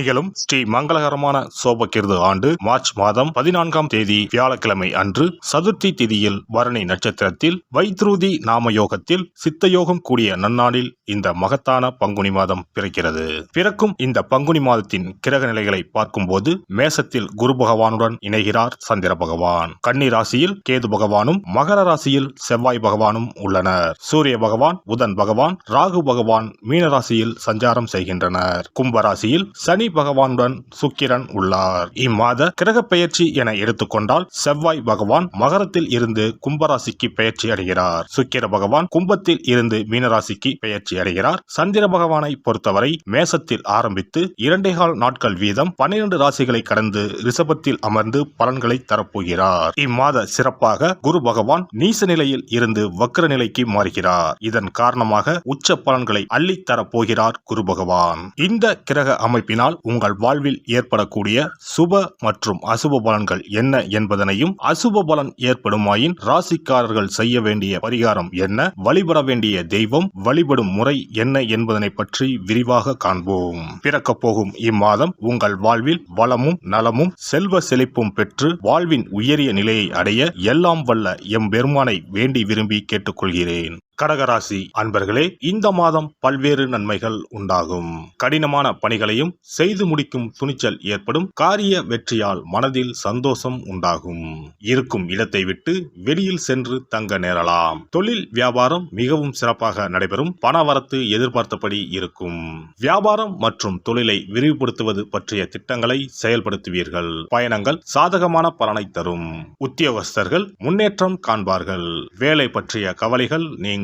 நிகழும் ஸ்ரீ மங்களகரமான சோபகிருது ஆண்டு மார்ச் மாதம் 14ஆம் தேதி வியாழக்கிழமை அன்று சதுர்த்தி திதியில் பரணி நட்சத்திரத்தில் வைத்ருதி நாமயோகத்தில் சித்தயோகம் கூடிய நன்னாளில் இந்த மகத்தான பங்குனி மாதம் பிறக்கிறது. பிறக்கும் இந்த பங்குனி மாதத்தின் கிரக நிலைகளை பார்க்கும்போது மேசத்தில் குரு பகவானுடன் இணைகிறார் சந்திர பகவான். கன்னி ராசியில் கேது பகவானும் மகர ராசியில் செவ்வாய் பகவானும் உள்ளனர். சூரிய பகவான், புதன் பகவான், ராகு பகவான் மீன ராசியில் சஞ்சாரம் செய்கின்றனர். கும்பராசியில் சனி பகவானுடன் சுக்கிரன் உள்ளார். இம்மாத கிரக பெயர்ச்சி என எடுத்துக்கொண்டால் செவ்வாய் பகவான் மகரத்தில் இருந்து கும்பராசிக்கு பெயர்ச்சி அடைகிறார். சுக்கிர பகவான் கும்பத்தில் இருந்து மீனராசிக்கு பெயர்ச்சி அடைகிறார். சந்திர பகவானை பொறுத்தவரை மேசத்தில் ஆரம்பித்து 2.25 நாட்கள் வீதம் 12 ராசிகளை கடந்து ரிஷபத்தில் அமர்ந்து பலன்களை தரப்போகிறார். இம்மாத சிறப்பாக குரு பகவான் நீச நிலையில் இருந்து வக்ர நிலைக்கு மாறுகிறார். இதன் காரணமாக உச்ச பலன்களை அள்ளித் தரப்போகிறார் குரு பகவான். இந்த கிரக அமைப்பினால் உங்கள் வாழ்வில் ஏற்படக்கூடிய சுப மற்றும் அசுப பலன்கள் என்ன என்பதனையும், அசுப பலன் ஏற்படுமாயின் ராசிக்காரர்கள் செய்ய வேண்டிய பரிகாரம் என்ன, வழிபட வேண்டிய தெய்வம், வழிபடும் முறை என்ன என்பதனை பற்றி விரிவாக காண்போம். பிறக்க போகும் இம்மாதம் உங்கள் வாழ்வில் வளமும் நலமும் செல்வ செழிப்பும் பெற்று வாழ்வின் உயரிய நிலையை அடைய எல்லாம் வல்ல எம்பெருமானை வேண்டி விரும்பி கேட்டுக்கொள்கிறேன். கடகராசி அன்பர்களே, இந்த மாதம் பல்வேறு நன்மைகள் உண்டாகும். கடினமான பணிகளையும் செய்து முடிக்கும் துணிச்சல் ஏற்படும். காரிய வெற்றியால் மனதில் சந்தோஷம் உண்டாகும். இருக்கும் இடத்தை விட்டு வெளியில் சென்று தங்க நேரலாம். தொழில் வியாபாரம் மிகவும் சிறப்பாக நடைபெறும். பணவரத்து எதிர்பார்த்தபடி இருக்கும். வியாபாரம் மற்றும் தொழிலை விரிவுபடுத்துவது பற்றிய திட்டங்களை செயல்படுத்துவீர்கள். பயணங்கள் சாதகமான பலனை தரும். உத்தியோகஸ்தர்கள் முன்னேற்றம் காண்பார்கள். வேலை பற்றிய கவலைகள் நீங்கும்.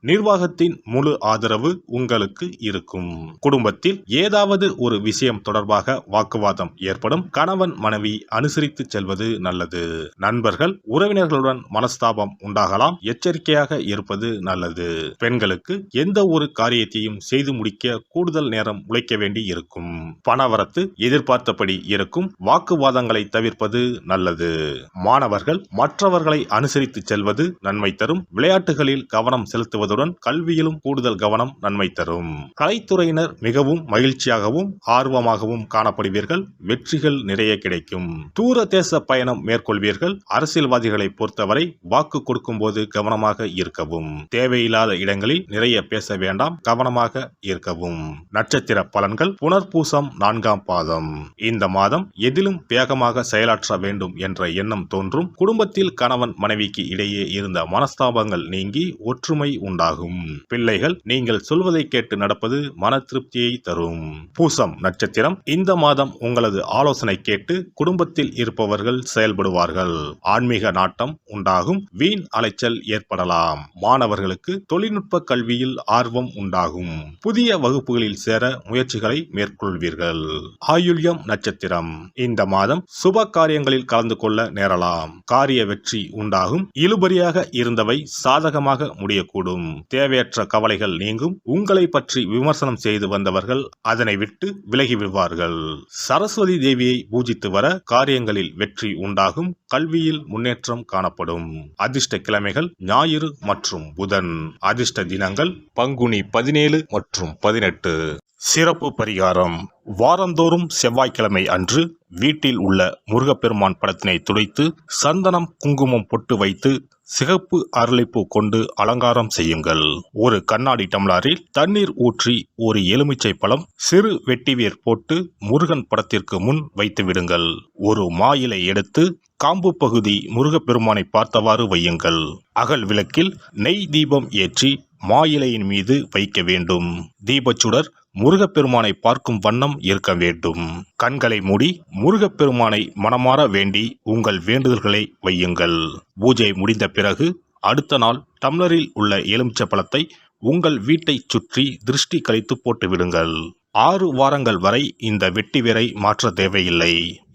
நிர்வாகத்தின் முழு ஆதரவு உங்களுக்கு இருக்கும். குடும்பத்தில் ஏதாவது ஒரு விஷயம் தொடர்பாக வாக்குவாதம் ஏற்படும். கணவன் மனைவி அனுசரித்து செல்வது நல்லது. நண்பர்கள் உறவினர்களுடன் மனஸ்தாபம் உண்டாகலாம். எச்சரிக்கையாக இருப்பது நல்லது. பெண்களுக்கு எந்த ஒரு காரியத்தையும் செய்து முடிக்க கூடுதல் நேரம் உழைக்க வேண்டி இருக்கும். பணவரத்து எதிர்பார்த்தபடி இருக்கும். வாக்குவாதங்களை தவிர்ப்பது நல்லது. மாணவர்கள் மற்றவர்களை அனுசரித்து செல்வது நன்மை தரும். விளையாட்டுகளில் கவனம் செலுத்துவதுடன் கல்வியிலும் கூடுதல் கவனம் நன்மை தரும். கலைத்துறையினர் மிகவும் மகிழ்ச்சியாகவும் ஆர்வமாகவும் காணப்படுவீர்கள். வெற்றிகள் நிறைய கிடைக்கும். தூர தேச பயணம் மேற்கொள்வீர்கள். அரசியல்வாதிகளை பொறுத்தவரை வாக்கு கொடுக்கும் போது கவனமாக இருக்கவும். தேவையில்லாத இடங்களில் நிறைய பேச வேண்டாம். கவனமாக இருக்கவும். நட்சத்திர பலன்கள் புனர்பூசம் 4ஆம் பாதம். இந்த மாதம் எதிலும் வேகமாக செயலாற்ற வேண்டும் என்ற எண்ணம் தோன்றும். குடும்பத்தில் கணவன் மனைவிக்கு இடையே இருந்த மனஸ்தாபங்கள் நீங்கி ஒற்றுமை உண்டாகும். பிள்ளைகள் நீங்கள் சொல்வதை கேட்டு நடப்பது மன திருப்தியை தரும். பூசம் நட்சத்திரம். இந்த மாதம் உங்களது ஆலோசனை கேட்டு குடும்பத்தில் இருப்பவர்கள் செயல்படுவார்கள். ஆன்மீக நாட்டம் உண்டாகும். வீண் அலைச்சல் ஏற்படலாம். மாணவர்களுக்கு தொழில்நுட்ப கல்வியில் ஆர்வம் உண்டாகும். புதிய வகுப்புகளில் சேர முயற்சிகளை மேற்கொள்வீர்கள். ஆயுள்யம் நட்சத்திரம். இந்த மாதம் சுப காரியங்களில் கலந்து கொள்ள நேரலாம். காரிய வெற்றி உண்டாகும். இழுபறியாக இருந்தவை சாதகமாக முடியக்கூடும். தேவையற்ற கவலைகள் நீங்கும். உங்களை பற்றி விமர்சனம் செய்து வந்தவர்கள் அதனை விட்டு விலகி விடுவார்கள். சரஸ்வதி தேவியை பூஜித்து வர காரியங்களில் வெற்றி உண்டாகும். கல்வியில் முன்னேற்றம் காணப்படும். அதிர்ஷ்ட கிழமைகள் ஞாயிறு மற்றும் புதன். அதிர்ஷ்ட தினங்கள் பங்குனி 17 மற்றும் 18. சிறப்பு பரிகாரம். வாரந்தோறும் செவ்வாய்க்கிழமை அன்று வீட்டில் உள்ள முருகப்பெருமான் படத்தினை துடைத்து சந்தனம் குங்குமம் பொட்டு வைத்து சிகப்பு அரளிப்பூ கொண்டு அலங்காரம் செய்யுங்கள். ஒரு கண்ணாடி டம்ளரில் தண்ணீர் ஊற்றி ஒரு எலுமிச்சை பழம் சிறு வெட்டிவேர் போட்டு முருகன் படத்திற்கு முன் வைத்து விடுங்கள். ஒரு மா இலை எடுத்து காம்பு பகுதி முருகப்பெருமானை பார்த்தவாறு வையுங்கள். அகல் விளக்கில் நெய் தீபம் ஏற்றி மா இலையின் மீது வைக்க வேண்டும். தீபச்சுடர் முருகப்பெருமானை பார்க்கும் வண்ணம் இருக்க வேண்டும். கண்களை மூடி முருகப்பெருமானை மனமாற வேண்டி உங்கள் வேண்டுதல்களை வையுங்கள். பூஜை முடிந்த பிறகு அடுத்த நாள் டம்ளரில் உள்ள எலுமிச்சை பழத்தை உங்கள் வீட்டை சுற்றி திருஷ்டி கழித்து போட்டு விடுங்கள். 6 வாரங்கள் வரை இந்த வெட்டிவேரை மாற்ற தேவையில்லை.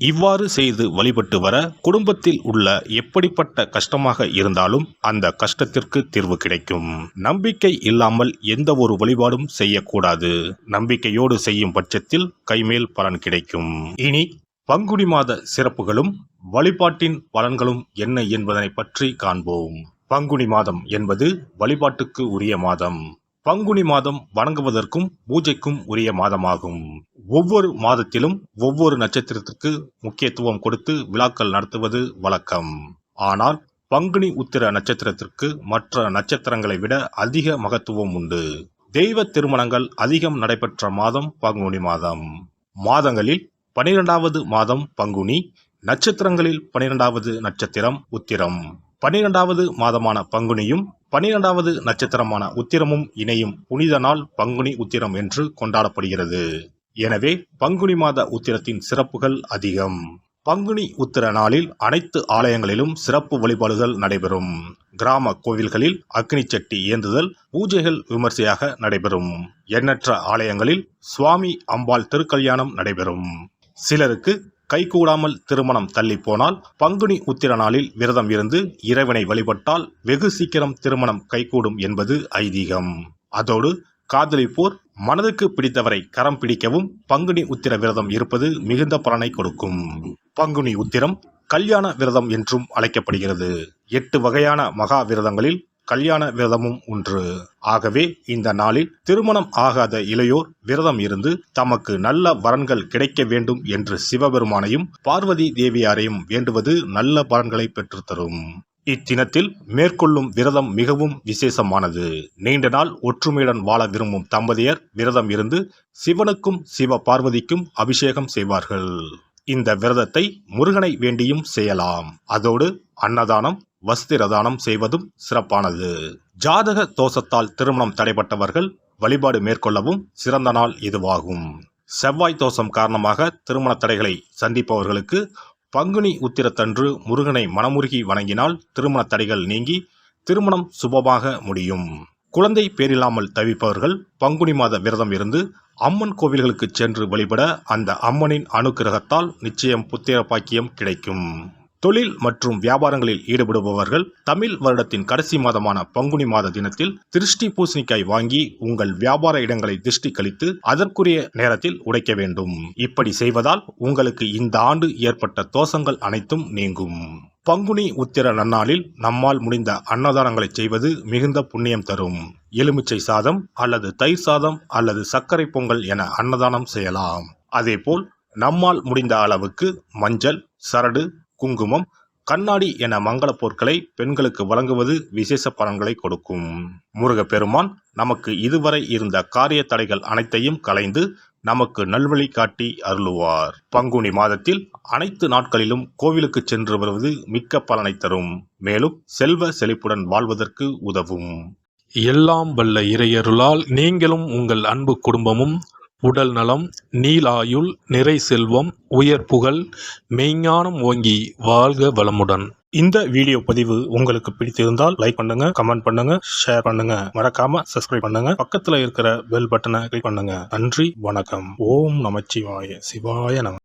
இவ்வாறு செய்து வழிபட்டு வர குடும்பத்தில் உள்ள எப்படிப்பட்ட கஷ்டமாக இருந்தாலும் அந்த கஷ்டத்திற்கு தீர்வு கிடைக்கும். நம்பிக்கை இல்லாமல் எந்த ஒரு வழிபாடும் செய்யக்கூடாது. நம்பிக்கையோடு செய்யும் பட்சத்தில் கைமேல் பலன் கிடைக்கும். இனி பங்குனி மாத சிறப்புகளும் வழிபாட்டின் பலன்களும் என்ன என்பதனை பற்றி காண்போம். பங்குனி மாதம் என்பது வழிபாட்டுக்கு உரிய மாதம். பங்குனி மாதம் வணங்குவதற்கும் பூஜைக்கும் உரிய மாதமாகும். ஒவ்வொரு மாதத்திலும் ஒவ்வொரு நட்சத்திரத்திற்கு முக்கியத்துவம் கொடுத்து விழாக்கள் நடத்துவது வழக்கம். ஆனால் பங்குனி உத்திர நட்சத்திரத்திற்கு மற்ற நட்சத்திரங்களை விட அதிக மகத்துவம் உண்டு. தெய்வ திருமணங்கள் அதிகம் நடைபெற்ற மாதம் பங்குனி மாதம். மாதங்களில் 12வது மாதம் பங்குனி, நட்சத்திரங்களில் 12வது நட்சத்திரம் உத்திரம். 12வது மாதமான பங்குனியும் 12வது நட்சத்திரமான உத்திரமும் இணையும் புனித நாள் பங்குனி உத்திரம் என்று கொண்டாடப்படுகிறது. எனவே பங்குனி மாத உத்திரத்தின் சிறப்புகள் அதிகம். பங்குனி உத்திர நாளில் அனைத்து ஆலயங்களிலும் சிறப்பு வழிபாடுகள் நடைபெறும். கிராம கோவில்களில் அக்னி சட்டி ஏந்துதல், பூஜைகள் விமர்சையாக நடைபெறும். எண்ணற்ற ஆலயங்களில் சுவாமி அம்பாள் திருக்கல்யாணம் நடைபெறும். சிலருக்கு கைகூடாமல் திருமணம் தள்ளி போனால் பங்குனி உத்திர நாளில் விரதம் இருந்து இறைவனை வழிபட்டால் வெகு சீக்கிரம் திருமணம் கைகூடும் என்பது ஐதீகம். அதோடு காதலிப்போர் மனதுக்கு பிடித்தவரை கரம் பிடிக்கவும் பங்குனி உத்திர விரதம் இருப்பது மிகுந்த பலனை கொடுக்கும். பங்குனி உத்திரம் கல்யாண விரதம் என்றும் அழைக்கப்படுகிறது. 8 வகையான மகா விரதங்களில் கல்யாண விரதமும் ஒன்று. ஆகவே இந்த நாளில் திருமணம் ஆகாத இளையோர் விரதம் இருந்து தமக்கு நல்ல வரன்கள் கிடைக்க வேண்டும் என்று சிவபெருமானையும் பார்வதி தேவியாரையும் வேண்டுவது நல்ல பலன்களை பெற்றுத்தரும். இத்தினத்தில் மேற்கொள்ளும் விரதம் மிகவும் விசேஷமானது. நீண்ட நாள் ஒற்றுமையுடன் வாழ விரும்பும் தம்பதியர் விரதம் இருந்து சிவனுக்கும் சிவ பார்வதிக்கும் அபிஷேகம் செய்வார்கள். இந்த விரதத்தை முருகனை வேண்டியும் செய்யலாம். அதோடு அன்னதானம், வஸ்திரதானம் செய்வதும் சிறப்பானது. ஜாதக தோஷத்தால் திருமணம் தடைபட்டவர்கள் வழிபாடு மேற்கொள்ளவும் சிறந்த நாள் இதுவாகும். செவ்வாய் தோஷம் காரணமாக திருமண தடைகளை சந்திப்பவர்களுக்கு பங்குனி உத்திரத்தன்று முருகனை மனமுருகி வணங்கினால் திருமண தடைகள் நீங்கி திருமணம் சுபமாக முடியும். குழந்தை பேரில்லாமல் தவிப்பவர்கள் பங்குனி மாத விரதம் இருந்து அம்மன் கோவில்களுக்கு சென்று வழிபட அந்த அம்மனின் அனுக்கிரகத்தால் நிச்சயம் புத்திர பாக்கியம் கிடைக்கும். தொழில் மற்றும் வியாபாரங்களில் ஈடுபடுபவர்கள் தமிழ் வருடத்தின் கடைசி மாதமான பங்குனி மாத தினத்தில் திருஷ்டி பூசணிக்காய் வாங்கி உங்கள் வியாபார இடங்களை திருஷ்டி கழித்து அதற்குரிய நேரத்தில் உடைக்க வேண்டும். இப்படி செய்வதால் உங்களுக்கு இந்த ஆண்டு ஏற்பட்ட தோஷங்கள் அனைத்தும் நீங்கும். பங்குனி உத்திர நன்னாளில் நம்மால் முடிந்த அன்னதானங்களை செய்வது மிகுந்த புண்ணியம் தரும். எலுமிச்சை சாதம் அல்லது தயிர் சாதம் அல்லது சர்க்கரை பொங்கல் என அன்னதானம் செய்யலாம். அதேபோல் நம்மால் முடிந்த அளவுக்கு மஞ்சள், சரடு, குங்குமம், கண்ணாடி என மங்கள பொருட்களை பெண்களுக்கு வழங்குவது விசேஷ பலன்களை கொடுக்கும். முருகப்பெருமான் நமக்கு இதுவரை இருந்த காரிய தடைகள் அனைத்தையும் களைந்து நமக்கு நல்வழி காட்டி அருளுவார். பங்குனி மாதத்தில் அனைத்து நாட்களிலும் கோவிலுக்கு சென்று வருவது மிக்க பலனை தரும். மேலும் செல்வ செழிப்புடன் வாழ்வதற்கு உதவும். எல்லாம் வல்ல இறையருளால் நீங்களும் உங்கள் அன்பு குடும்பமும் உடல் நலம், நீலாயுள், நிறை செல்வம், உயர் புகழ், மெய்ஞானம் ஓங்கி வாழ்க வளமுடன். இந்த வீடியோ பதிவு உங்களுக்கு பிடித்திருந்தால் லைக் பண்ணுங்க, கமெண்ட் பண்ணுங்க, ஷேர் பண்ணுங்க, மறக்காம சப்ஸ்கிரைப் பண்ணுங்க, பக்கத்துல இருக்கிற பெல் பட்டனை கிளிக் பண்ணுங்க. நன்றி, வணக்கம். ஓம் நமச்சிவாய. சிவாய நம.